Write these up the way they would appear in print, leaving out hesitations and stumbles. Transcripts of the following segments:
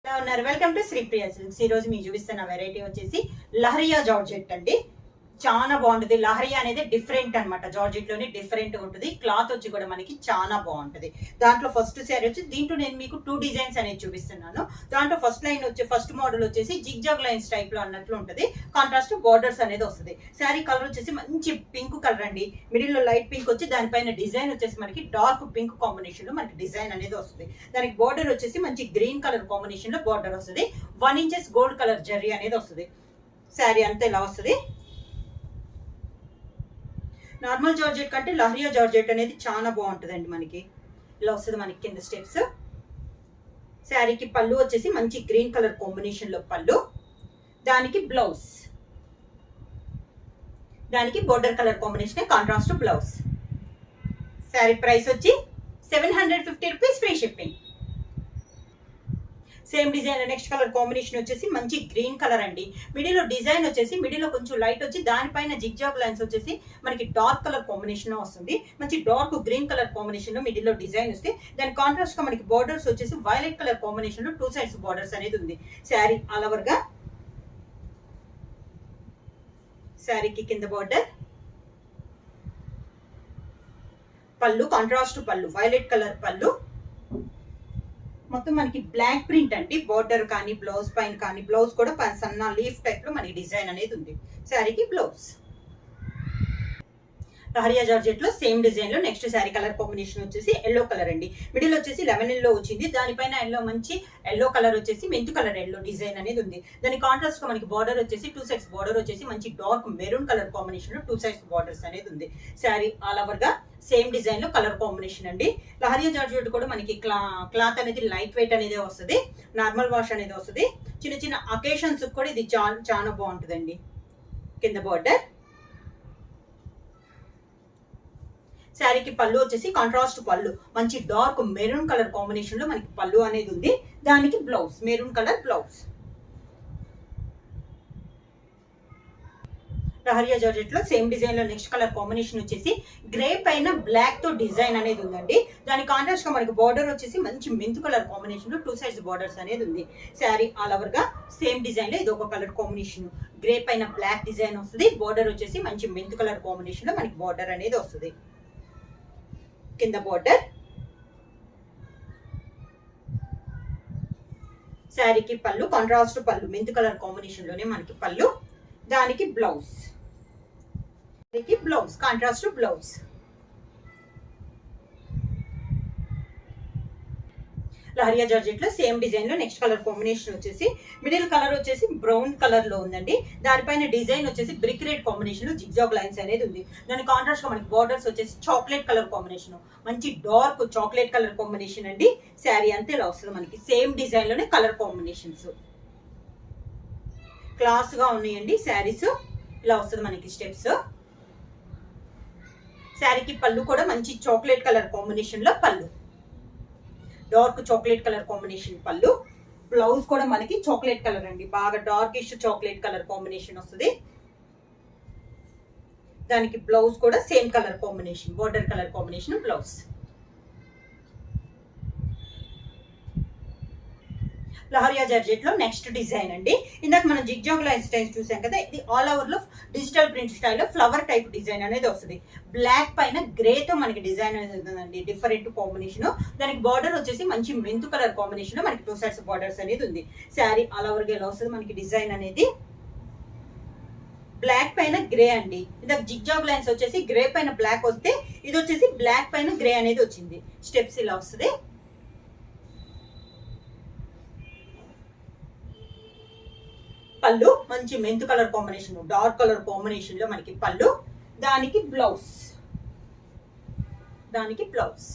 ఎలా ఉన్నారు? Welcome to Sripriya silks. ఈ రోజు మీకు చూపిస్తున్న వెరైటీ వచ్చేసి లహరియా జార్జెట్ అండి. చాలా బాగుంటుంది. లహరియా అనేది డిఫరెంట్ అనమాట. జార్జెట్ లోనే డిఫరెంట్ ఉంటుంది. క్లాత్ వచ్చి కూడా మనకి చాలా బాగుంటుంది. దాంట్లో ఫస్ట్ శారీ వచ్చి దీంట్లో నేను మీకు 2 డిజైన్స్ అనేది చూపిస్తున్నాను. దాంట్లో ఫస్ట్ మోడల్ వచ్చేసి జిగ్జాగ్ లైన్స్ టైప్ లో అన్నట్లు ఉంటుంది. కాంట్రాస్ట్ బోర్డర్స్ అనేది వస్తుంది. శారీ కలర్ వచ్చేసి మంచి పింక్ కలర్ అండి. మిడిల్ లో లైట్ పింక్ వచ్చి దానిపైన డిజైన్ వచ్చేసి మనకి డార్క్ పింక్ కాంబినేషన్ లో మనకి డిజైన్ అనేది వస్తుంది. దానికి బోర్డర్ వచ్చేసి మంచి గ్రీన్ కలర్ కాంబినేషన్ లో బోర్డర్ వస్తుంది. 1 ఇంచెస్ గోల్డ్ కలర్ జరీ అనేది వస్తుంది. శారీ అంతా ఇలా వస్తుంది. నార్మల్ జార్జెట్ కంటే లహరియా జార్జెట్ అనేది చాలా బాగుంటుందండి. మనకి ఇలా వస్తుంది. మనకి కింద స్టెప్స్. శారీకి పళ్ళు వచ్చేసి మంచి గ్రీన్ కలర్ కాంబినేషన్ లో పళ్ళు, దానికి బ్లౌజ్, దానికి border colour combination contrast blouse. Sari price వచ్చి 750 rupees, free shipping. Same design next colour combination వచ్చేసి మంచి గ్రీన్ కలర్ అండి. మిడిల్ లో డిజైన్ వచ్చేసి మిడిల్ లో కొంచెం లైట్ వచ్చి దానిపైన జిగ్జాగ్ లైన్స్ వచ్చేసి మనకి డార్క్ కలర్ కాంబినేషన్ లో వస్తుంది. మంచి డార్క్ గ్రీన్ కలర్ కాంబినేషన్ లో మిడిల్ లో డిజైన్ వస్తే దాని కాంట్రాస్ట్ గా మనకి బోర్డర్స్ వచ్చేసి వైలెట్ కలర్ కాంబినేషన్ లో 2 సైడ్స్ బోర్డర్స్ అనేది ఉంది. శారీ ఆల్ ఓవర్ గా, శారీకి కింద బోర్డర్, పళ్ళు కాంట్రాస్ట్ పళ్ళు, వైలెట్ కలర్ పళ్ళు. మొత్తం మనకి బ్లాక్ ప్రింట్ అండి. బోర్డర్ కానీ బ్లౌజ్ పైన కానీ, బ్లౌజ్ కూడా సన్న లీఫ్ టైప్ లో మనకి డిజైన్ అనేది ఉంది. శారీకి బ్లౌజ్. లహరియా జార్జెట్ లో సేమ్ డిజైన్ లో నెక్స్ట్ శారీ కలర్ కాంబినేషన్ వచ్చేసి ఎల్లో కలర్ అండి. మిడిల్ వచ్చేసి లెమన్ ఎల్లో వచ్చింది. దానిపైన ఎల్లో మంచి ఎల్లో కలర్ వచ్చేసి మెంతు కలర్ ఎల్లో డిజైన్ అనేది ఉంది. దాని కాంట్రాస్ట్ గా మనకి బార్డర్ వచ్చేసి 2 సైడ్స్ బార్డర్ వచ్చేసి మంచి డార్క్ మెరూన్ కలర్ కాంబినేషన్ లో 2 సైడ్స్ బార్డర్స్ అనేది ఉంది. శారీ ఆల్ ఓవర్ గా సేమ్ డిజైన్ లో కలర్ కాంబినేషన్ అండి. లహరియా జార్జెట్ కూడా మనకి క్లాత్ అనేది లైట్ వెయిట్ అనేది వస్తుంది. నార్మల్ వాష్ అనేది వస్తుంది. చిన్న చిన్న అకేషన్స్ కూడా ఇది చాలా బాగుంటుందండి. కింద బార్డర్, శారీకి పళ్ళు వచ్చేసి కాంట్రాస్ట్ పళ్ళు, మంచి డార్క్ మెరూన్ కలర్ కాంబినేషన్ లో మనకి పళ్ళు అనేది ఉంది. దానికి blouse maroon colour blouse. Leheriya georgette లో సేమ్ డిజైన్ లో నెక్స్ట్ కలర్ కాంబినేషన్ వచ్చేసి గ్రే పైన బ్లాక్ తో డిజైన్ అనేది ఉందండి. దాని కాంట్రాస్ట్ గా మనకి బార్డర్ వచ్చేసి మంచి మెంతు కలర్ కాంబినేషన్ లో 2 సైడ్స్ బార్డర్స్ అనేది ఉంది. శారీ ఆల్ ఓవర్ గా సేమ్ డిజైన్ లో ఇది ఒక కలర్ కాంబినేషన్. గ్రే పైన బ్లాక్ డిజైన్ వస్తుంది. బార్డర్ వచ్చేసి మంచి మెంతు కలర్ కాంబినేషన్ లో మనకి బార్డర్ అనేది వస్తుంది. కింద బార్డర్, శారీకి పళ్ళు కాంట్రాస్ట్ పళ్ళు, మెంతు కలర్ కాంబినేషన్ లోనే మనకి పళ్ళు, దానికి blouse, blouse contrast blouse. Leheriya georgette లో సేమ్ డిజైన్ లో నెక్స్ట్ కలర్ కాంబినేషన్ వచ్చేసి మిడిల్ కలర్ వచ్చేసి బ్రౌన్ కలర్ లో ఉందండి. దానిపైన డిజైన్ వచ్చేసి బ్రిక్ రెడ్ కాంబినేషన్ లో జిగ్జాగ్ లైన్స్ అనేది ఉంది. దాని కాంట్రాస్ట్ గా మనకి బార్డర్స్ వచ్చేసి చాక్లెట్ కలర్ కాంబినేషన్, మంచి డార్క్ చాక్లెట్ కలర్ కాంబినేషన్ అండి. శారీ అంతా ఇలా వస్తుంది. మనకి సేమ్ డిజైన్ లోనే కలర్ కాంబినేషన్స్ క్లాస్ గా ఉన్నాయండి. శారీస్ ఇలా వస్తుంది మనకి స్టెప్స్. శారీకి పళ్ళు కూడా మంచి చాక్లెట్ కలర్ కాంబినేషన్ లో పళ్ళు, డార్క్ చాక్లెట్ కలర్ కాంబినేషన్ పళ్ళు. బ్లౌజ్ కూడా మనకి చాక్లెట్ కలర్ అండి. బాగా డార్కిష్ చాక్లెట్ కలర్ కాంబినేషన్ వస్తుంది. దానికి బ్లౌజ్ కూడా same colour combination, border colour combination blouse. Leheriya georgette లో నెక్స్ట్ డిజైన్ అండి. ఇందాక మనం జిగ్జాగ్ లైన్ స్టైల్ చూసాం కదా, ఇది ఆల్ ఓవర్ లో డిజిటల్ ప్రింట్ స్టైల్లో ఫ్లవర్ టైప్ డిజైన్ అనేది వస్తుంది. బ్లాక్ పైన గ్రే తో మనకి డిజైన్ అనేది ఉందండి. Different combination. దానికి బార్డర్ వచ్చేసి మంచి మెంతు కలర్ కాంబినేషన్ లో మనకి 2 సైడ్స్ బార్డర్స్ అనేది ఉంది. శారీ ఆల్ ఓవర్ గా ఇలా వస్తుంది. మనకి డిజైన్ అనేది బ్లాక్ పైన గ్రే అండి. ఇందాక జిగ్జాగ్ లైన్స్ వచ్చేసి గ్రే పైన బ్లాక్ వస్తే ఇది వచ్చేసి బ్లాక్ పైన గ్రే అనేది వచ్చింది. స్టెప్స్ ఇలా వస్తుంది. పళ్ళు మంచి మెంతు colour combination, dark colour combination లో మనకి పళ్ళు, దానికి బ్లౌజ్, దానికి బ్లౌజ్.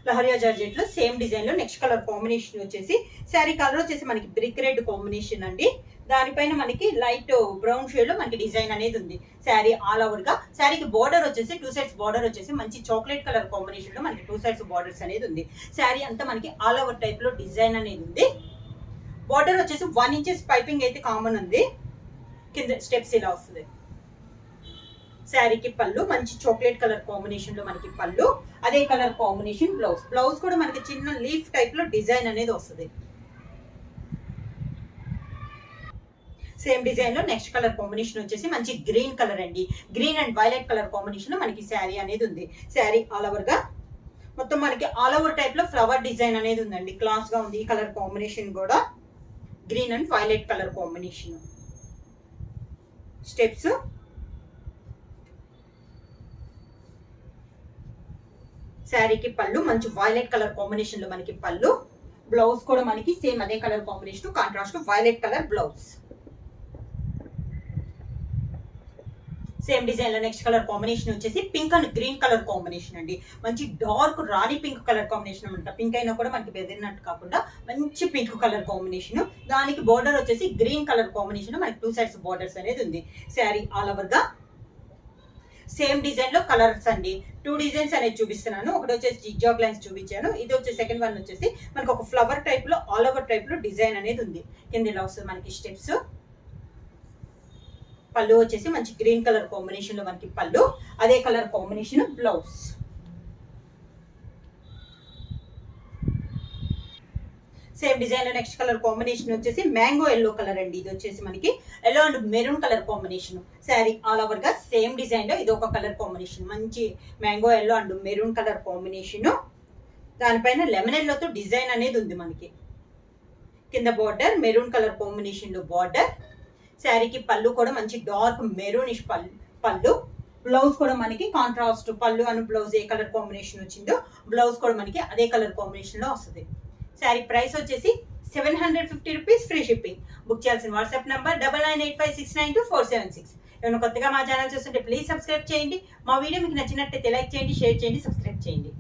లహరియా జార్జెట్ లో సేమ్ డిజైన్ లో నెక్స్ట్ కలర్ కాంబినేషన్ వచ్చేసి శారీ కలర్ వచ్చేసి మనకి బ్రిక్ రెడ్ కాంబినేషన్ అండి. దానిపైన మనకి లైట్ బ్రౌన్ షేడ్ లో మనకి డిజైన్ అనేది ఉంది. శారీ ఆల్ ఓవర్ గా, శారీకి బార్డర్ వచ్చేసి 2 సైడ్స్ బార్డర్ వచ్చేసి మంచి చాక్లెట్ కలర్ కాంబినేషన్ లో మనకి 2 సైడ్స్ బార్డర్స్ అనేది ఉంది. శారీ అంతా మనకి ఆల్ ఓవర్ టైప్ లో డిజైన్ అనేది ఉంది. బార్డర్ వచ్చేసి 1 ఇంచెస్ పైపింగ్ అయితే కామన్ ఉంది. కింద స్టెప్స్ ఇలా వస్తుంది. శారీకి పళ్ళు మంచి చాక్లెట్ కలర్ కాంబినేషన్ లో మనకి పళ్ళు, అదే కలర్ కాంబినేషన్ బ్లౌజ్. బ్లౌజ్ కూడా మనకి చిన్న లీఫ్ టైప్ లో డిజైన్ అనేది వస్తుంది. సేమ్ డిజైన్ లో నెక్స్ట్ కలర్ కాంబినేషన్ వచ్చేసి మంచి గ్రీన్ కలర్ అండి. Green and violet colour combination లో మనకి శారీ అనేది ఉంది. శారీ ఆల్ ఓవర్ గా మొత్తం మనకి ఆల్ ఓవర్ టైప్ లో ఫ్లవర్ డిజైన్ అనేది ఉందండి. క్లాస్ గా ఉంది. ఈ కలర్ కాంబినేషన్ కూడా green and violet colour combination. Steps శారీకి పళ్ళు మంచి వైలెట్ కలర్ కాంబినేషన్ లో మనకి పళ్ళు, బ్లౌజ్ కూడా మనకి సేమ్ అదే colour combination contrast violet colour blouse. Same design లో నెక్స్ట్ కలర్ కాంబినేషన్ వచ్చేసి pink and green colour combination అండి. మంచి డార్క్ రాణి పింక్ కలర్ కాంబినేషన్ అనమాట. పింక్ అయినా కూడా మనకి బెదిరినట్టు కాకుండా మంచి పింక్ కలర్ కాంబినేషన్. దానికి బోర్డర్ వచ్చేసి గ్రీన్ కలర్ కాంబినేషన్ మనకి 2 సైడ్స్ బోర్డర్స్ అనేది ఉంది. శారీ ఆల్ ఓవర్ గా సేమ్ డిజైన్ లో కలర్స్ అండి. 2 డిజైన్స్ అనేది చూపిస్తున్నాను. ఒకటి వచ్చేసి జిగ్జాగ్ లైన్స్ చూపించాను. ఇది వచ్చేసి సెకండ్ వన్ వచ్చేసి మనకి ఒక ఫ్లవర్ టైప్ లో ఆల్ ఓవర్ టైప్ లో డిజైన్ అనేది ఉంది. కింద ఇలా వస్తుంది మనకి స్టెప్స్. పళ్ళు వచ్చేసి మంచి గ్రీన్ కలర్ కాంబినేషన్ లో మనకి పళ్ళు, అదే colour combination blouse. Same design లో నెక్స్ట్ కలర్ కాంబినేషన్ వచ్చేసి మ్యాంగో ఎల్లో కలర్ అండి. ఇది వచ్చేసి మనకి yellow and maroon colour combination. Sari all over గా సేమ్ డిజైన్ లో ఇది ఒక కలర్ కాంబినేషన్. మంచి mango yellow and maroon colour combination. దానిపైన లెమన్ ఎల్లోతో డిజైన్ అనేది ఉంది మనకి. కింద బార్డర్ మెరూన్ కలర్ కాంబినేషన్ లో బార్డర్. శారీకి పళ్ళు కూడా మంచి డార్క్ మెరూనిష్ పళ్ళు, బ్లౌజ్ కూడా మనకి కాంట్రాస్ట్ పళ్ళు అని బ్లౌజ్ ఏ కలర్ కాంబినేషన్ వచ్చిందో బ్లౌజ్ కూడా మనకి అదే కలర్ కాంబినేషన్ లో వస్తుంది. శారీ ప్రైస్ వచ్చేసి 750 రూపీస్, ఫ్రీ షిప్పింగ్. బుక్ చేయాల్సిన వాట్సాప్ నంబర్ 9985692476. ఏమైనా కొత్తగా మా ఛానల్ చూస్తుంటే ప్లీజ్ సబ్స్క్రైబ్ చేయండి. మా వీడియో మీకు నచ్చినట్టయితే లైక్ చేయండి, షేర్ చేయండి, సబ్స్క్రైబ్ చేయండి.